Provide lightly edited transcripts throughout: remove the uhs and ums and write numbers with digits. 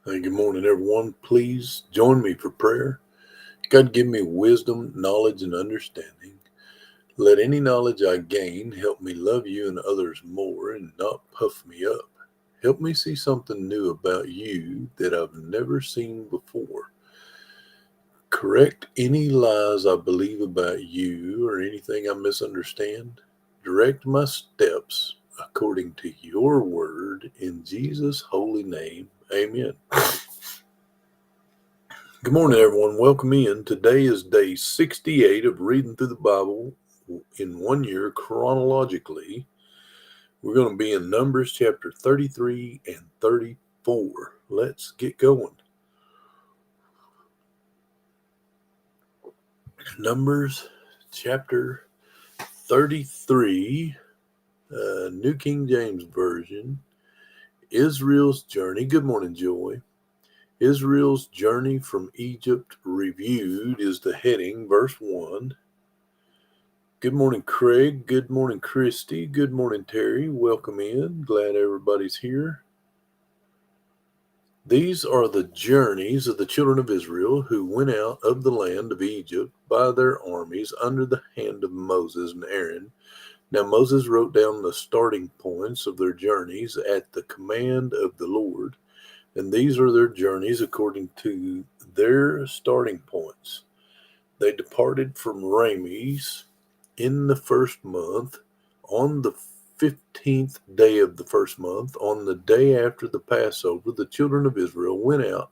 Hey, good morning, everyone. Please join me for prayer. God, give me wisdom, knowledge, and understanding. Let any knowledge I gain help me love you and others more and not puff me up. Help me see something new about you that I've never seen before. Correct any lies I believe about you or anything I misunderstand. Direct my steps according to your word. In Jesus' holy name, amen. Good morning, everyone. Welcome in. Today is day 68 of reading through the Bible in 1 year chronologically. We're going to be in Numbers chapter 33 and 34. Let's get going. Numbers chapter 33, New King James Version. Israel's journey. Good morning, Joy. Israel's journey from Egypt reviewed is the heading, verse 1. Good morning, Craig. Good morning, Christy. Good morning, Terry. Welcome in. Glad everybody's here. These are the journeys of the children of Israel who went out of the land of Egypt by their armies under the hand of Moses and Aaron. Now Moses wrote down the starting points of their journeys at the command of the Lord, and these are their journeys according to their starting points. They departed from Rames in the first month, on the 15th day of the first month, on the day after the Passover, the children of Israel went out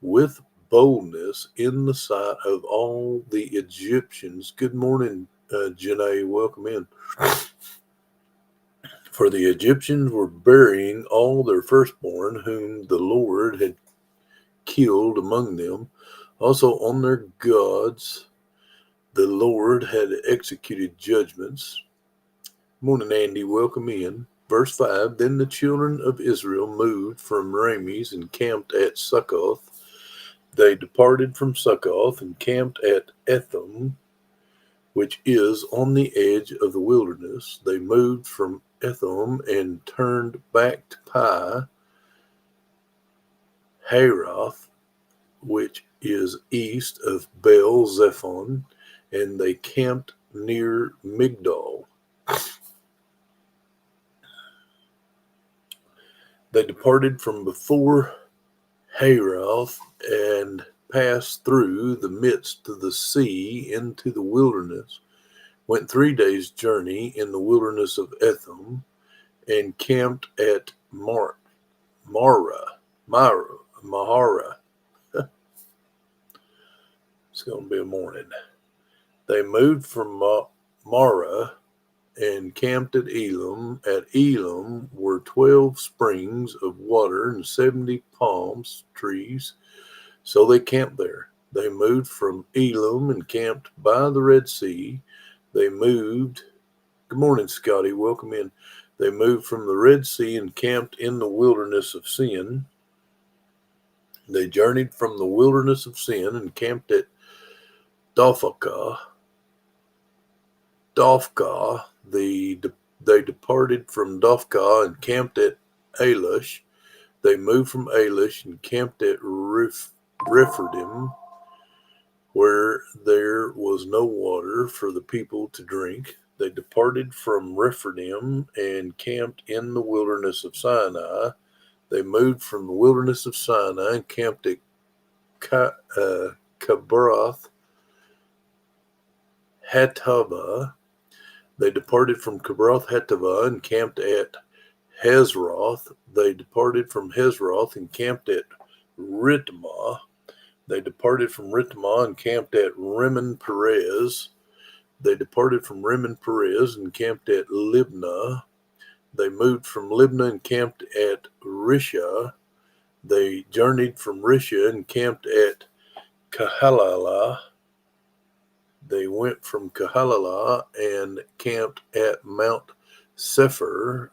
with boldness in the sight of all the Egyptians. Good morning, Janae. Welcome in. For the Egyptians were burying all their firstborn, whom the Lord had killed among them. Also on their gods the Lord had executed judgments. Morning, Andy. Welcome in. Verse 5. Then the children of Israel moved from Rames and camped at Succoth. They departed from Succoth and camped at Etham, which is on the edge of the wilderness. They moved from Etham and turned back to Pi Haroth, which is east of Baal Zephon, and they camped near Migdol. They departed from before Haroth and passed through the midst of the sea into the wilderness, went 3 days' journey in the wilderness of Etham, and camped at Mahara. It's going to be a morning. They moved from Mara and camped at Elam. At Elam were 12 springs of water and 70 palm trees, so they camped there. They moved from Elam and camped by the Red Sea. They moved. Good morning, Scotty. Welcome in. They moved from the Red Sea and camped in the wilderness of Sin. They journeyed from the wilderness of Sin and camped at Dophkah. They departed from Dophkah and camped at Ailush. They moved from Ailush and camped at Rephidim, where there was no water for the people to drink. They departed from Rephidim and camped in the wilderness of Sinai. They moved from the wilderness of Sinai and camped at Kabroth Hatava. They departed from Kabroth Hatava and camped at Hazroth. They departed from Hazroth and camped at Ritmah. They departed from Ritmah and camped at Rimmon Perez. They departed from Rimmon Perez and camped at Libnah. They moved from Libnah and camped at Risha. They journeyed from Risha and camped at Kahalah. They went from Kahalah and camped at Mount Shepher.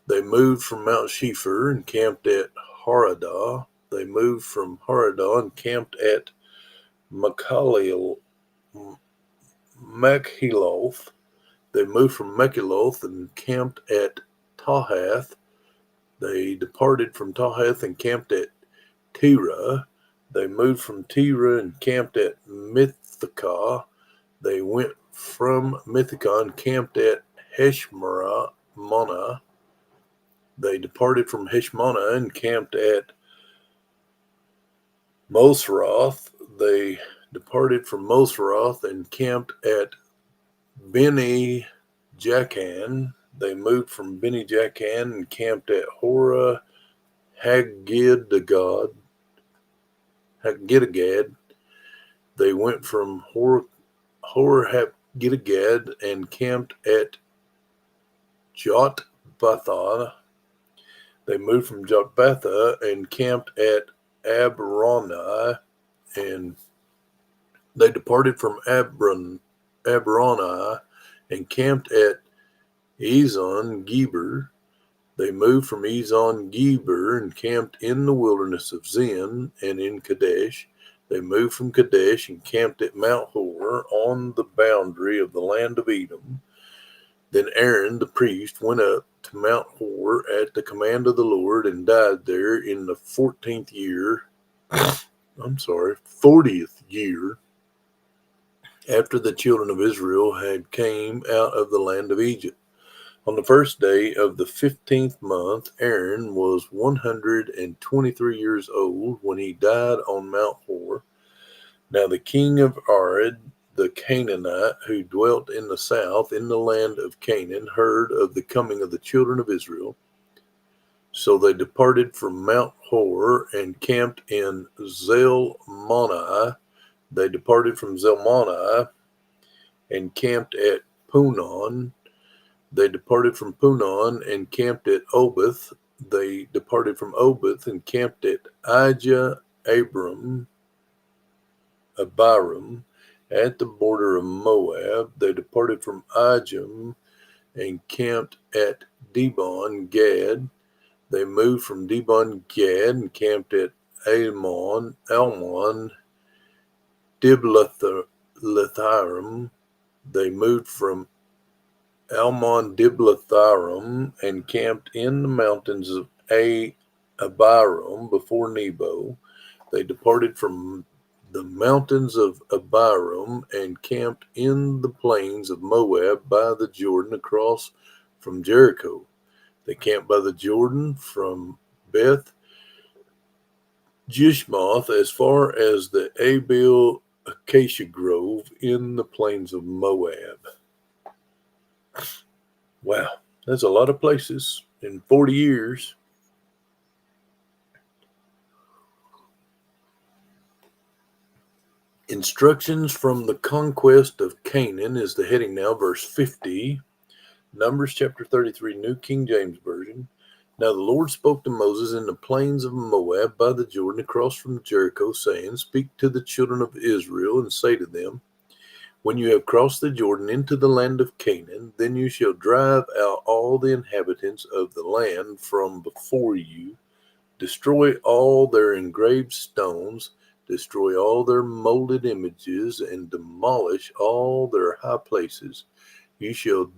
They moved from Mount Shepher and camped at Haradah. They moved from Haradah and camped at Machhiloth. They moved from Machhiloth and camped at Tahath. They departed from Tahath and camped at Terah. They moved from Terah and camped at Mithkah. They went from Mithkah and camped at Heshmonah. They departed from Heshmonah and camped at Mosroth. They departed from Mosroth and camped at Beni Jaakan. They moved from Beni Jaakan and camped at Horah Haggidgad. They went from Horah Haggidgad and camped at Jotbathah. They moved from Jotbathah and camped at Abronah, and they departed from Abronah and camped at Ezon Geber. They moved from Ezon Geber and camped in the wilderness of Zin and in Kadesh. They moved from Kadesh and camped at Mount Hor on the boundary of the land of Edom. Then Aaron the priest went up to Mount Hor at the command of the Lord and died there in the 40th year after the children of Israel had came out of the land of Egypt. On the first day of the 15th month, Aaron was 123 years old when he died on Mount Hor. Now the king of Arad, the Canaanite, who dwelt in the south in the land of Canaan, heard of the coming of the children of Israel. So they departed from Mount Hor and camped in Zalmonah. They departed from Zalmonah and camped at Punon. They departed from Punon and camped at Oboth. They departed from Oboth and camped at Abiram at the border of Moab. They departed from Ajim and camped at Dibon Gad. They moved from Dibon Gad and camped at Almon Diblatharim. They moved from Almon Diblatharim and camped in the mountains of Abiram before Nebo. They departed from the mountains of Abiram and camped in the plains of Moab by the Jordan across from Jericho. They camped by the Jordan from Beth Jishmoth as far as the Abel Acacia Grove in the plains of Moab. Wow, that's a lot of places in 40 years. Instructions from the conquest of Canaan is the heading now, verse 50. Numbers chapter 33, New King James Version. Now the Lord spoke to Moses in the plains of Moab by the Jordan across from Jericho, saying, Speak to the children of Israel and say to them, When you have crossed the Jordan into the land of Canaan, then you shall drive out all the inhabitants of the land from before you, destroy all their engraved stones, destroy all their molded images, and demolish all their high places. You shall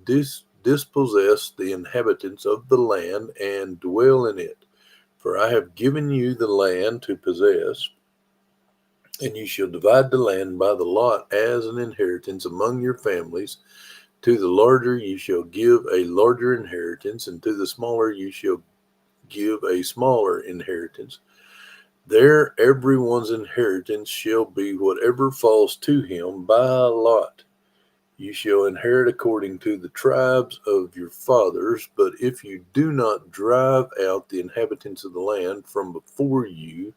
dispossess the inhabitants of the land and dwell in it. For I have given you the land to possess, and you shall divide the land by the lot as an inheritance among your families. To the larger you shall give a larger inheritance, and to the smaller you shall give a smaller inheritance. There everyone's inheritance shall be whatever falls to him by lot. You shall inherit according to the tribes of your fathers, but if you do not drive out the inhabitants of the land from before you,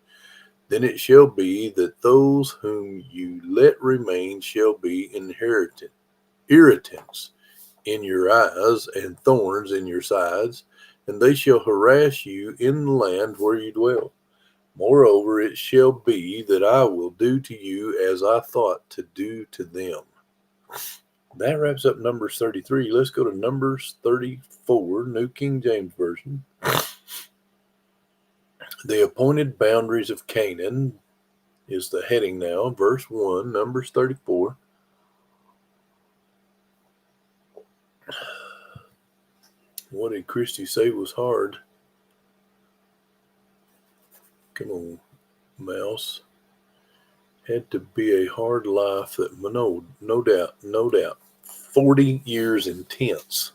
then it shall be that those whom you let remain shall be irritants in your eyes and thorns in your sides, and they shall harass you in the land where you dwell. Moreover, it shall be that I will do to you as I thought to do to them. That wraps up Numbers 33. Let's go to Numbers 34, New King James Version. The appointed boundaries of Canaan is the heading now, verse 1, Numbers 34. What did Christy say was hard? Come on, mouse. Had to be a hard life that, no doubt. 40 years intense.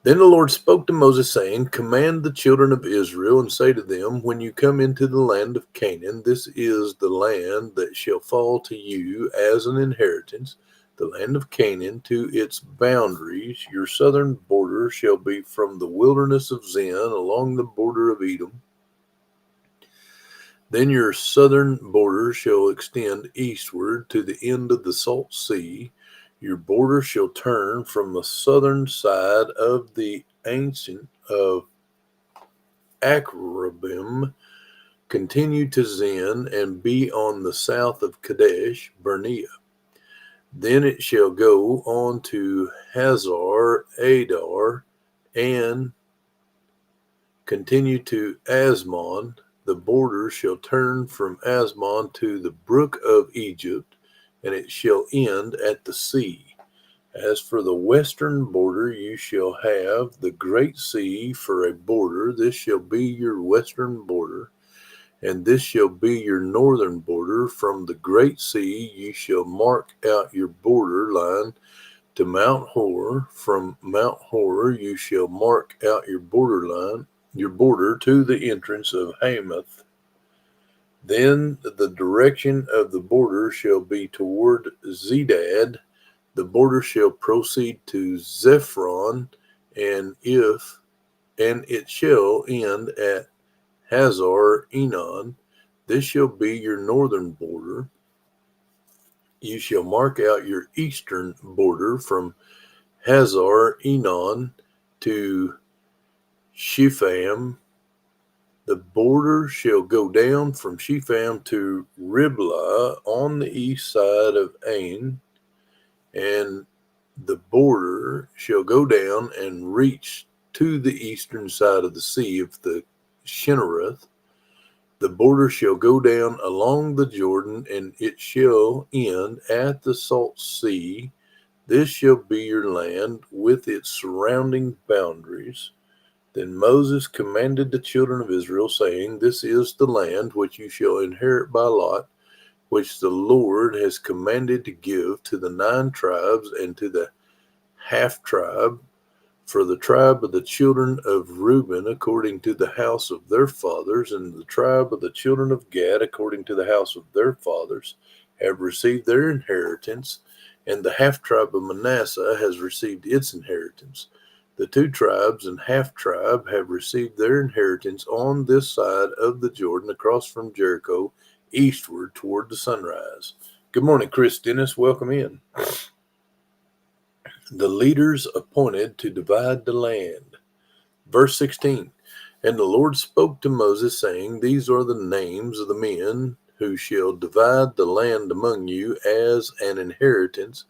Then the Lord spoke to Moses, saying, Command the children of Israel, and say to them, When you come into the land of Canaan, this is the land that shall fall to you as an inheritance, the land of Canaan to its boundaries. Your southern border shall be from the wilderness of Zin along the border of Edom. Then your southern border shall extend eastward to the end of the Salt Sea. Your border shall turn from the southern side of the ancient of Akrabim, continue to Zin, and be on the south of Kadesh Barnea. Then it shall go on to Hazar Adar, and continue to Asmon. The border shall turn from Asmon to the brook of Egypt, and it shall end at the sea. As for the western border, you shall have the great sea for a border. This shall be your western border, and this shall be your northern border. From the great sea you shall mark out your border line to Mount Hor. From Mount Hor you shall mark out your border line, your border to the entrance of Hamath. Then the direction of the border shall be toward Zedad. The border shall proceed to Zephron, and it shall end at Hazar Enon. This shall be your northern border. You shall mark out your eastern border from Hazar Enon to Shepham. The border shall go down from Shepham to Riblah on the east side of Ain, and the border shall go down and reach to the eastern side of the sea of the Chinnereth. The border shall go down along the Jordan, and it shall end at the Salt Sea. This shall be your land with its surrounding boundaries. Then Moses commanded the children of Israel, saying, This is the land which you shall inherit by lot, which the Lord has commanded to give to the 9 tribes and to the half tribe, for the tribe of the children of Reuben according to the house of their fathers, and the tribe of the children of Gad according to the house of their fathers, have received their inheritance, and the half tribe of Manasseh has received its inheritance. The 2 tribes and half tribe have received their inheritance on this side of the Jordan, across from Jericho, eastward toward the sunrise. Good morning, Chris Dennis. Welcome in. The leaders appointed to divide the land. Verse 16. And the Lord spoke to Moses, saying, These are the names of the men who shall divide the land among you as an inheritance: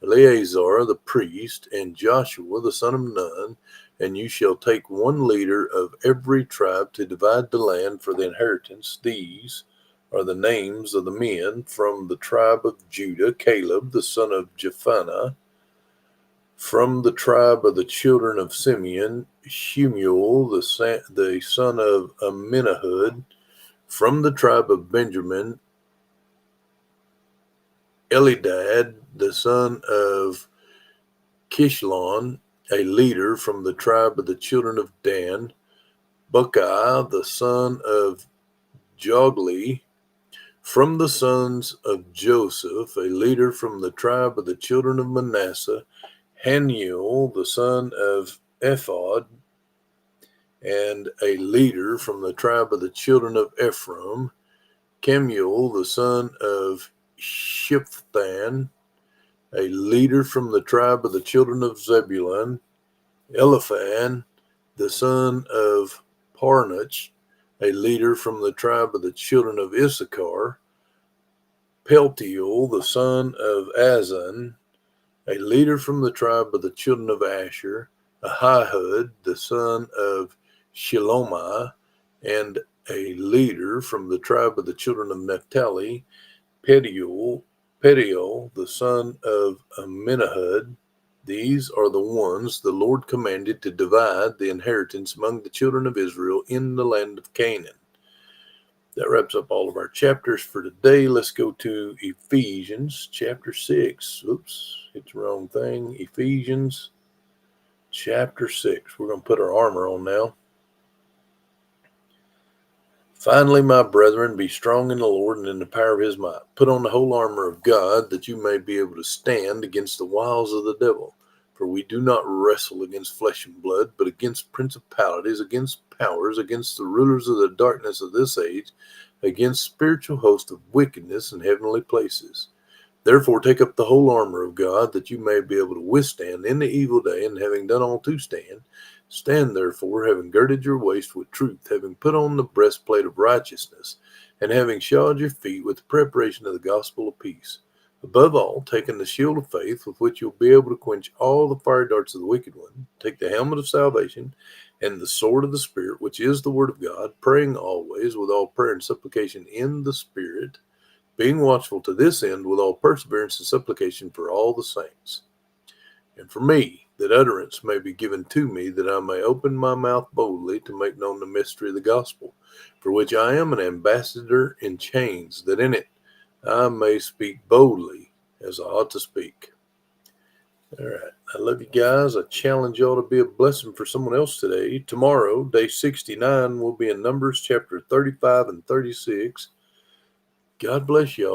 Eleazar the priest, and Joshua the son of Nun. And you shall take 1 leader of every tribe to divide the land for the inheritance. These are the names of the men from the tribe of Judah: Caleb the son of Jephunneh. From the tribe of the children of Simeon, Shemuel the son of Amminahud. From the tribe of Benjamin, Elidad the son of Kishlon, a leader. From the tribe of the children of Dan, Bukai the son of Jogli. From the sons of Joseph, a leader. From the tribe of the children of Manasseh, Haniel the son of Ephod, and a leader. From the tribe of the children of Ephraim, Kemuel the son of Shiphthan, a leader. From the tribe of the children of Zebulun, Eliphan the son of Parnach, a leader. From the tribe of the children of Issachar, Peltiel the son of Azan, a leader. From the tribe of the children of Asher, Ahihud the son of Shilomai, and a leader. From the tribe of the children of Naphtali, Pediel the son of Amminahud. These are the ones the Lord commanded to divide the inheritance among the children of Israel in the land of Canaan. That wraps up all of our chapters for today. Let's go to Ephesians chapter 6. Oops, hit the wrong thing. Ephesians chapter 6. We're going to put our armor on now. Finally, my brethren, be strong in the Lord and in the power of his might. Put on the whole armor of God, that you may be able to stand against the wiles of the devil. For we do not wrestle against flesh and blood, but against principalities, against powers, against the rulers of the darkness of this age, against spiritual hosts of wickedness in heavenly places. Therefore take up the whole armor of God, that you may be able to withstand in the evil day, and having done all to stand, stand therefore, having girded your waist with truth, having put on the breastplate of righteousness, and having shod your feet with the preparation of the gospel of peace. Above all, taking the shield of faith, with which you'll be able to quench all the fiery darts of the wicked one. Take the helmet of salvation, and the sword of the Spirit, which is the word of God, praying always with all prayer and supplication in the Spirit, being watchful to this end with all perseverance and supplication for all the saints. And for me, that utterance may be given to me, that I may open my mouth boldly to make known the mystery of the gospel, for which I am an ambassador in chains, that in it I may speak boldly as I ought to speak. All right. I love you guys. I challenge y'all to be a blessing for someone else today. Tomorrow, day 69, will be in Numbers chapter 35 and 36. God bless y'all.